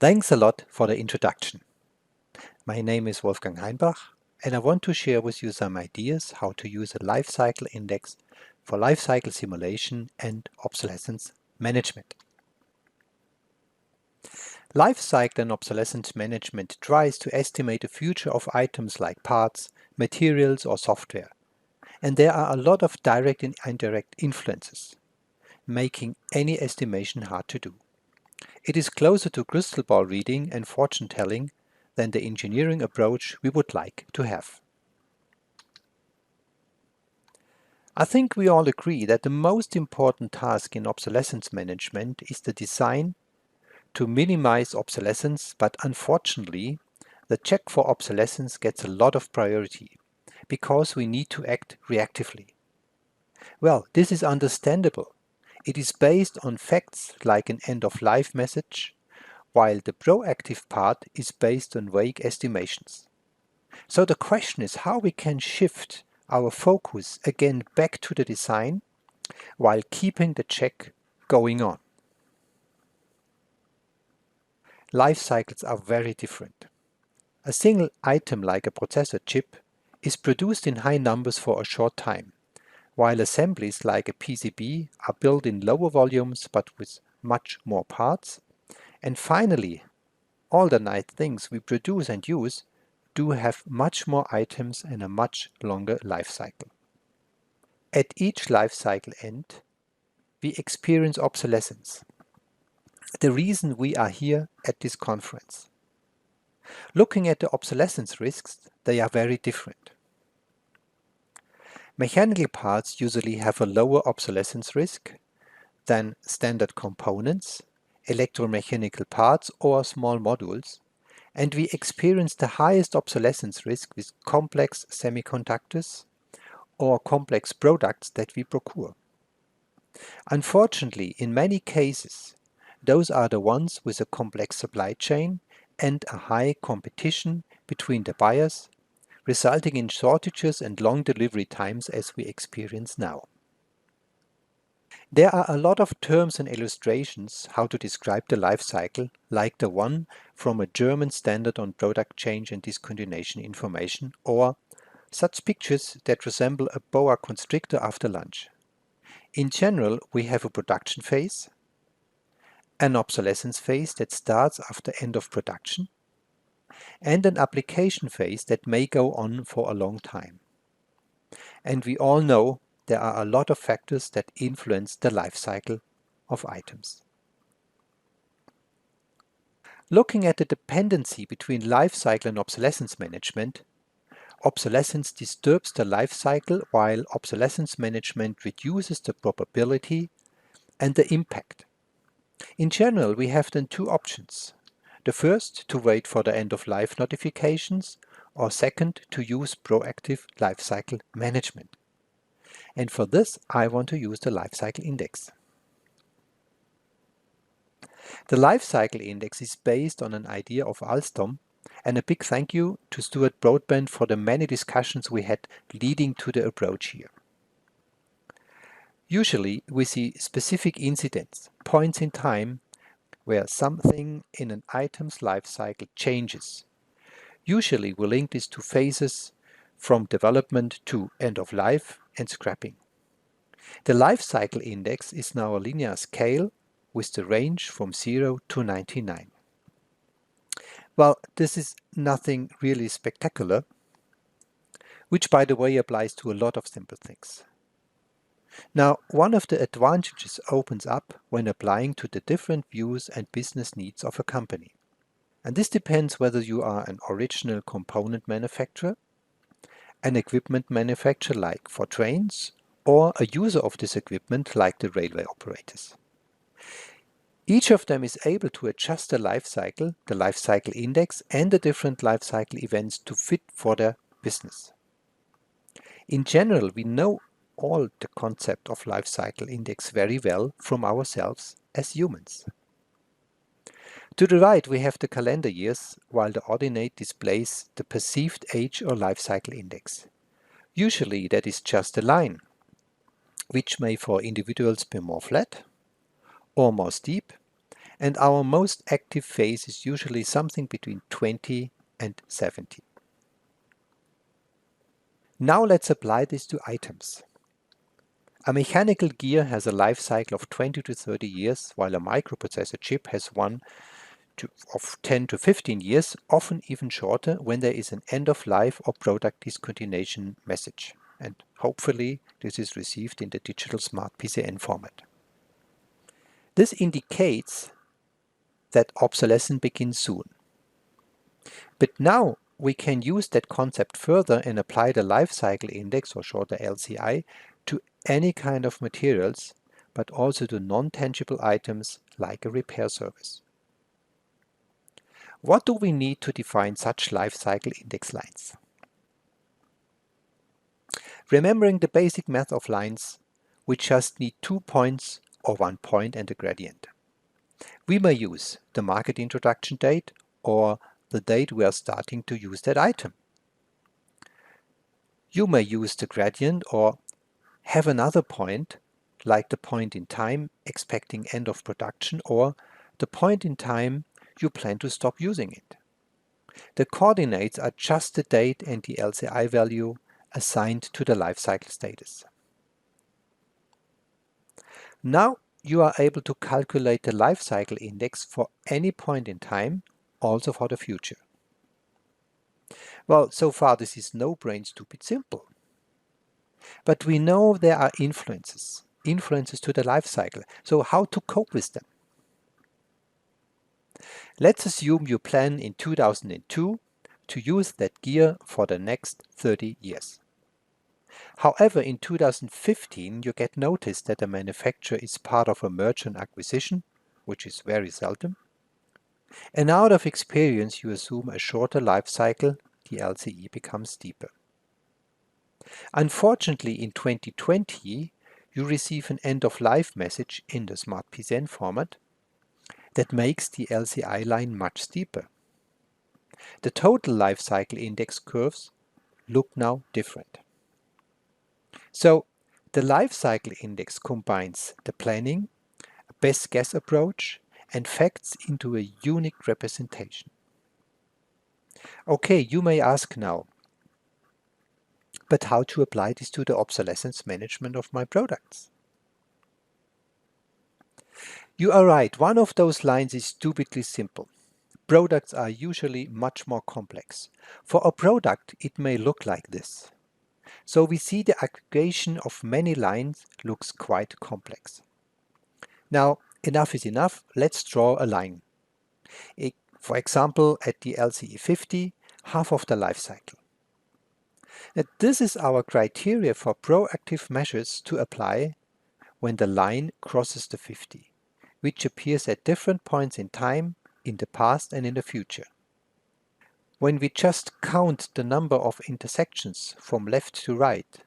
Thanks a lot for the introduction. My name is Wolfgang Heinbach, and I want to share with you some ideas how to use a lifecycle index for lifecycle simulation and obsolescence management. Lifecycle and obsolescence management tries to estimate the future of items like parts, materials or software, and there are a lot of direct and indirect influences, making any estimation hard to do. It is closer to crystal ball reading and fortune telling than the engineering approach we would like to have. I think we all agree that the most important task in obsolescence management is the design to minimize obsolescence, but unfortunately, the check for obsolescence gets a lot of priority because we need to act reactively. Well, this is understandable. It is based on facts like an end-of-life message, while the proactive part is based on vague estimations. So the question is how we can shift our focus again back to the design while keeping the check going on. Life cycles are very different. A single item like a processor chip is produced in high numbers for a short time, while assemblies like a PCB are built in lower volumes but with much more parts. And finally, all the nice things we produce and use do have much more items and a much longer life cycle. At each life cycle end, we experience obsolescence. The reason we are here at this conference. Looking at the obsolescence risks, they are very different. Mechanical parts usually have a lower obsolescence risk than standard components, electromechanical parts or small modules, and we experience the highest obsolescence risk with complex semiconductors or complex products that we procure. Unfortunately, in many cases, those are the ones with a complex supply chain and a high competition between the buyers, resulting in shortages and long delivery times as we experience now. There are a lot of terms and illustrations how to describe the life cycle, like the one from a German standard on product change and discontinuation information, or such pictures that resemble a boa constrictor after lunch. In general, we have a production phase, an obsolescence phase that starts after end of production, and an application phase that may go on for a long time. And we all know there are a lot of factors that influence the life cycle of items. Looking at the dependency between life cycle and obsolescence management, obsolescence disturbs the life cycle while obsolescence management reduces the probability and the impact. In general, we have then two options. The first, to wait for the end-of-life notifications, or second, to use proactive lifecycle management. And for this, I want to use the lifecycle index. The lifecycle index is based on an idea of Alstom, and a big thank you to Stuart Broadbent for the many discussions we had leading to the approach here. Usually, we see specific incidents, points in time, where something in an item's life cycle changes. Usually we link this to phases from development to end of life and scrapping. The life cycle index is now a linear scale with the range from 0 to 99. Well, this is nothing really spectacular, which by the way applies to a lot of simple things. Now, one of the advantages opens up when applying to the different views and business needs of a company. And this depends whether you are an original component manufacturer, an equipment manufacturer like for trains, or a user of this equipment like the railway operators. Each of them is able to adjust the life cycle index, and the different life cycle events to fit for their business. In general, we know all the concept of life cycle index very well from ourselves as humans. To the right, we have the calendar years, while the ordinate displays the perceived age or life cycle index. Usually that is just a line, which may for individuals be more flat or more steep, and our most active phase is usually something between 20 and 70. Now let's apply this to items. A mechanical gear has a life cycle of 20 to 30 years, while a microprocessor chip has one of 10 to 15 years, often even shorter, when there is an end-of-life or product discontinuation message. And hopefully this is received in the digital smart PCN format. This indicates that obsolescence begins soon. But now we can use that concept further and apply the life cycle index, or shorter LCI, to any kind of materials, but also to non-tangible items like a repair service. What do we need to define such life cycle index lines? Remembering the basic math of lines, we just need 2 points or 1 point and a gradient. We may use the market introduction date or the date we are starting to use that item. You may use the gradient or have another point, like the point in time expecting end of production or the point in time you plan to stop using it. The coordinates are just the date and the LCI value assigned to the lifecycle status. Now you are able to calculate the lifecycle index for any point in time, also for the future. Well, so far this is no brain stupid simple. But we know there are influences to the lifecycle. So how to cope with them? Let's assume you plan in 2002 to use that gear for the next 30 years. However, in 2015 you get notice that the manufacturer is part of a merger and acquisition, which is very seldom, and out of experience you assume a shorter life cycle, the LCE becomes deeper. Unfortunately, in 2020 you receive an end-of-life message in the smart PCN format that makes the LCI line much steeper. The total life cycle index curves look now different. So the life cycle index combines the planning, a best guess approach, and facts into a unique representation. Okay, you may ask now, but how to apply this to the obsolescence management of my products? You are right, one of those lines is stupidly simple. Products are usually much more complex. For a product, it may look like this. So we see the aggregation of many lines looks quite complex. Now, enough is enough, let's draw a line. For example, at the LCE 50, half of the life cycle. Now, this is our criteria for proactive measures to apply when the line crosses the 50, which appears at different points in time, in the past and in the future. When we just count the number of intersections from left to right,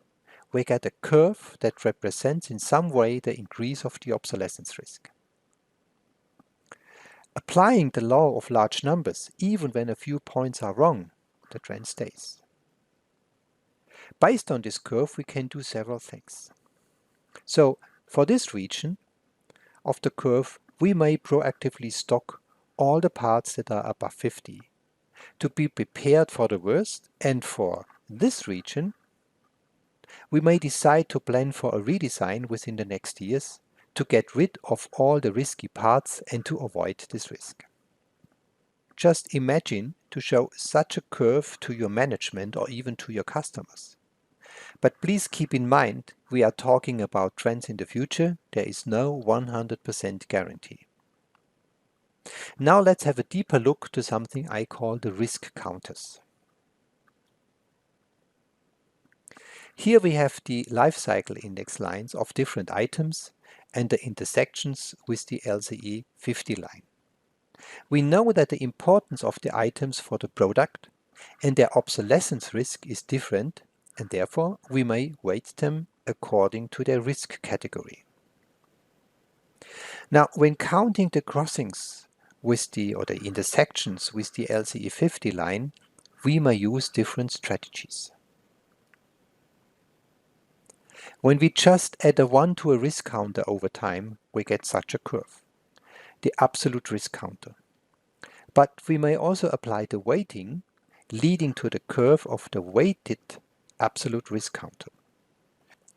we get a curve that represents in some way the increase of the obsolescence risk. Applying the law of large numbers, even when a few points are wrong, the trend stays. Based on this curve, we can do several things. So, for this region of the curve, we may proactively stock all the parts that are above 50 to be prepared for the worst, and for this region, we may decide to plan for a redesign within the next years to get rid of all the risky parts and to avoid this risk. Just imagine to show such a curve to your management or even to your customers. But please keep in mind, we are talking about trends in the future. There is no 100% guarantee. Now let's have a deeper look to something I call the risk counters. Here we have the life cycle index lines of different items and the intersections with the LCE 50 line. We know that the importance of the items for the product and their obsolescence risk is different, and therefore we may weight them according to their risk category. Now, when counting the crossings with the intersections with the LCE 50 line, we may use different strategies. When we just add a 1 to a risk counter over time, we get such a curve. the absolute risk counter. But we may also apply the weighting leading to the curve of the weighted absolute risk counter.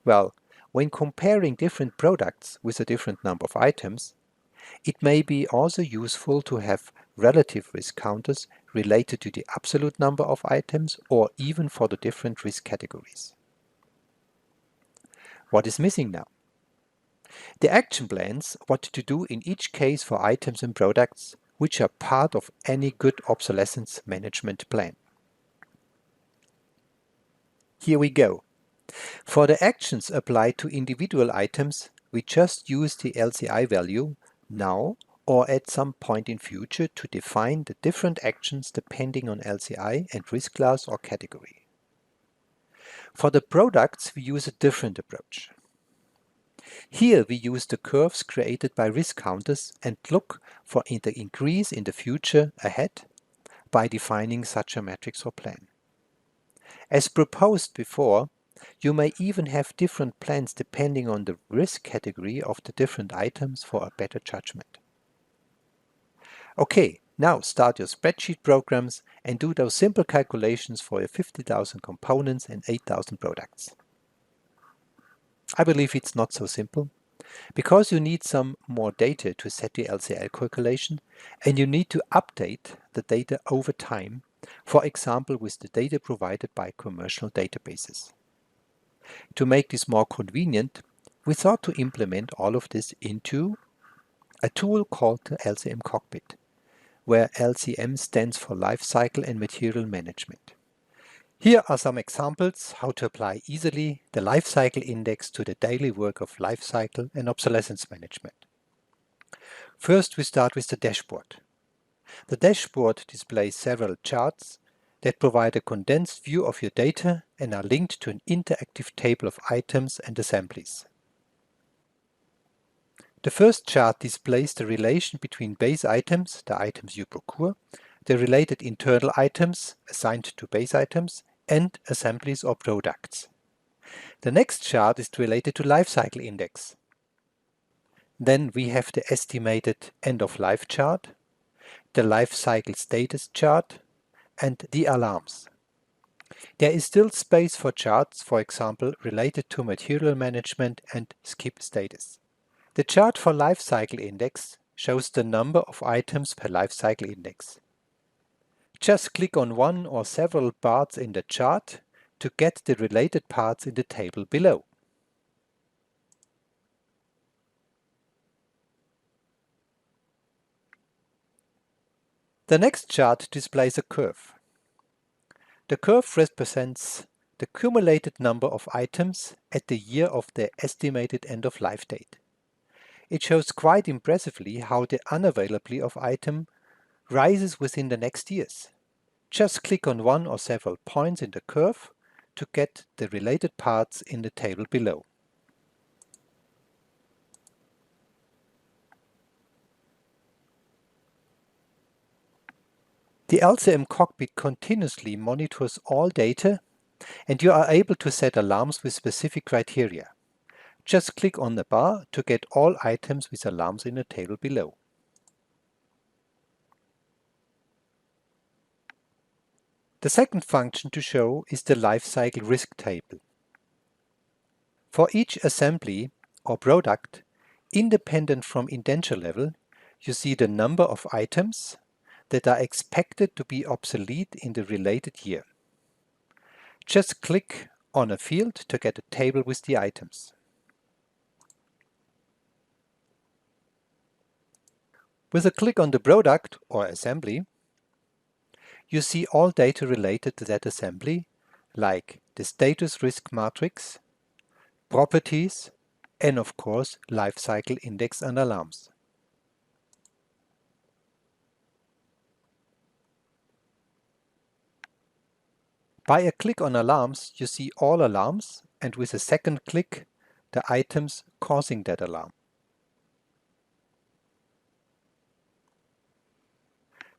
Well, when comparing different products with a different number of items, it may be also useful to have relative risk counters related to the absolute number of items or even for the different risk categories. What is missing now? The action plans, what to do in each case for items and products, which are part of any good obsolescence management plan. Here we go. For the actions applied to individual items, we just use the LCI value now or at some point in future to define the different actions depending on LCI and risk class or category. For the products, we use a different approach. Here we use the curves created by risk counters and look for the increase in the future ahead by defining such a matrix or plan. As proposed before, you may even have different plans depending on the risk category of the different items for a better judgment. Okay, now start your spreadsheet programs and do those simple calculations for your 50,000 components and 8,000 products. I believe it's not so simple, because you need some more data to set the LCL calculation, and you need to update the data over time, for example with the data provided by commercial databases. To make this more convenient, we thought to implement all of this into a tool called the LCM Cockpit, where LCM stands for Lifecycle and Material Management. Here are some examples how to apply easily the lifecycle index to the daily work of lifecycle and obsolescence management. First, we start with the dashboard. The dashboard displays several charts that provide a condensed view of your data and are linked to an interactive table of items and assemblies. The first chart displays the relation between base items, the items you procure, the related internal items assigned to base items, and assemblies or products. The next chart is related to lifecycle index. Then we have the estimated end-of-life chart, the lifecycle status chart, and the alarms. There is still space for charts, for example, related to material management and skip status. The chart for lifecycle index shows the number of items per lifecycle index. Just click on one or several parts in the chart to get the related parts in the table below. The next chart displays a curve. The curve represents the cumulated number of items at the year of the estimated end-of-life date. It shows quite impressively how the unavailability of item rises within the next years. Just click on one or several points in the curve to get the related parts in the table below. The LCM Cockpit continuously monitors all data, and you are able to set alarms with specific criteria. Just click on the bar to get all items with alarms in the table below. The second function to show is the lifecycle risk table. For each assembly or product, independent from indenture level, you see the number of items that are expected to be obsolete in the related year. Just click on a field to get a table with the items. With a click on the product or assembly, you see all data related to that assembly, like the status risk matrix, properties, and of course lifecycle index and alarms. By a click on alarms, you see all alarms, and with a second click, the items causing that alarm.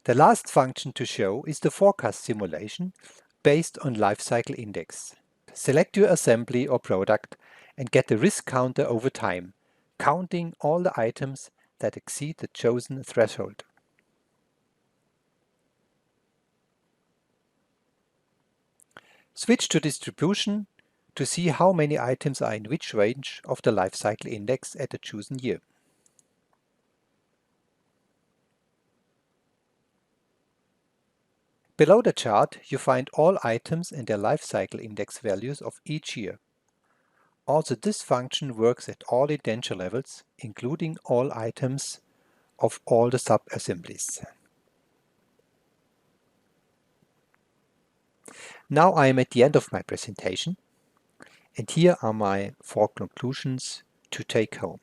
The last function to show is the forecast simulation based on lifecycle index. Select your assembly or product and get the risk counter over time, counting all the items that exceed the chosen threshold. Switch to distribution to see how many items are in which range of the lifecycle index at a chosen year. Below the chart, you find all items and their lifecycle index values of each year. Also, this function works at all indenture levels, including all items of all the sub-assemblies. Now I am at the end of my presentation, and here are my 4 conclusions to take home.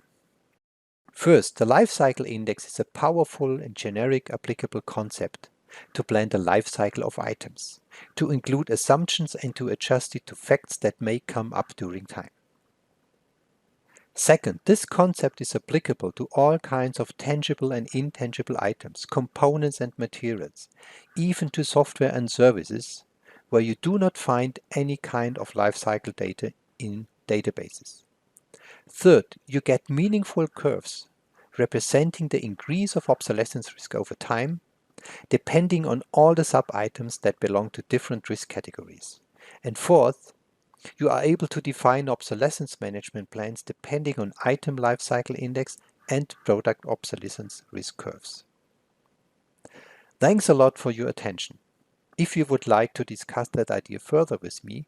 First, the lifecycle index is a powerful and generic applicable concept to plan the lifecycle of items, to include assumptions and to adjust it to facts that may come up during time. Second, this concept is applicable to all kinds of tangible and intangible items, components and materials, even to software and services, where you do not find any kind of lifecycle data in databases. Third, you get meaningful curves representing the increase of obsolescence risk over time, depending on all the sub-items that belong to different risk categories. And fourth, you are able to define obsolescence management plans depending on item lifecycle index and product obsolescence risk curves. Thanks a lot for your attention. If you would like to discuss that idea further with me,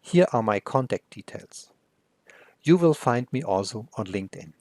here are my contact details. You will find me also on LinkedIn.